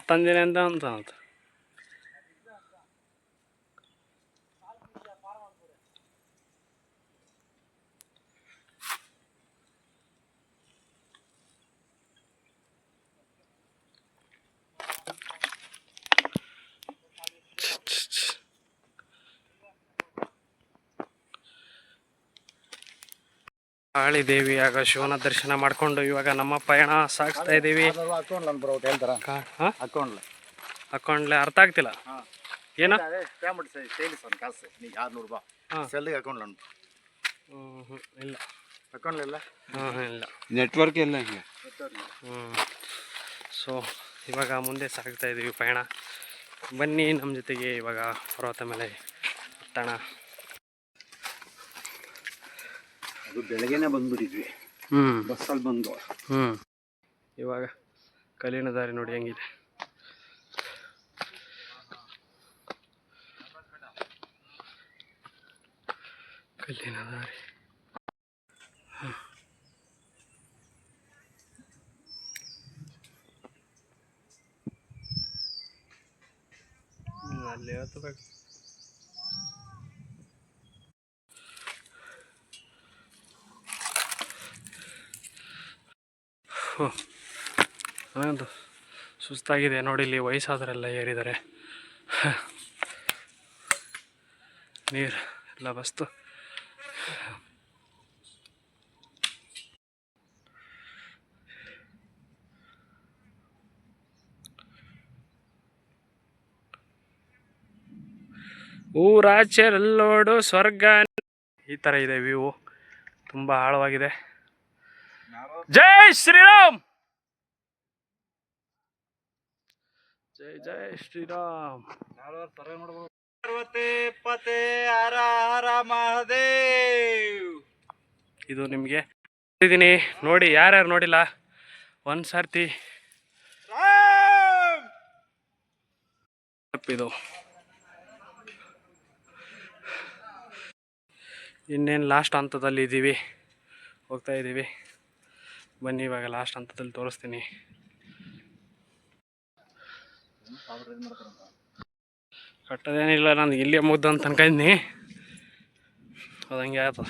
ತಂದಿನಿ ಅಂತ ಕಾಳಿ ದೇವಿ ಆಗ ಶಿವನ ದರ್ಶನ ಮಾಡ್ಕೊಂಡು ಇವಾಗ ನಮ್ಮ ಪಯಣ ಸಾಗಿಸ್ತಾ ಇದ್ದೀವಿ. ಅಕೌಂಟ್ಲೆ ಅರ್ಥ ಆಗ್ತಿಲ್ಲ ಏನ ಇಲ್ಲ ಇಲ್ಲ ನೆಟ್ವರ್ಕ್ ಇಲ್ಲ. ಸೊ ಇವಾಗ ಮುಂದೆ ಸಾಗ್ತಾ ಇದ್ದೀವಿ ಪಯಣ. ಬನ್ನಿ ನಮ್ಮ ಜೊತೆಗೆ ಇವಾಗ ಪರ್ವತ ಮೇಲೆ ಹತ್ತೋಣ. ಅದು ಬೆಳಗ್ಗೆನೆ ಬಂದ್ಬಿಟ್ಟಿದ್ವಿ ಬಸ್ಸಲ್ಲಿ ಬಂದು. ಇವಾಗ ಕಲ್ಲಿನ ದಾರಿ ನೋಡಿ ಹೆಂಗಿದೆ. ಕಲ್ಲಿನ ದಾರಿ ಅಲ್ಲಿ ಹತ್ತಬೇಕು. ನನಗಂತೂ ಸುಸ್ತಾಗಿದೆ ನೋಡಿ. ಇಲ್ಲಿ ವಯಸ್ಸಾದರೆಲ್ಲ ಏರಿದ್ದಾರೆ. ನೀರು ಎಲ್ಲ ಬಸ್ತು. ಊರಾಚೆರಲ್ಲೋಡು ಸ್ವರ್ಗ. ಈ ಥರ ಇದೆ ವ್ಯೂ, ತುಂಬ ಆಳವಾಗಿದೆ. ಜೈ ಶ್ರೀರಾಮ್, ಜೈ ಜೈ ಶ್ರೀರಾಮ್. ಹರ ಹರ ಮಹಾದೇವ್. ಇದು ನಿಮಗೆ ಇದೀನಿ ನೋಡಿ, ಯಾರ್ಯಾರು ನೋಡಿಲ್ಲ ಒಂದು ಸರ್ತಿ ಇದು. ಇನ್ನೇನು ಲಾಸ್ಟ್ ಹಂತದಲ್ಲಿ ಇದ್ದೀವಿ, ಹೋಗ್ತಾ ಇದ್ದೀವಿ. ಬನ್ನಿ ಇವಾಗ ಲಾಸ್ಟ್ ಹಂತದಲ್ಲಿ ತೋರಿಸ್ತೀನಿ. ಕಟ್ಟೋದೇನಿಲ್ಲ, ನಾನು ಇಲ್ಲೇ ಮುಗ್ದು ಅಂತ ಅನ್ಕೊಂಡಿನಿ. ಅದಂಗೆ ಆಯ್ತು.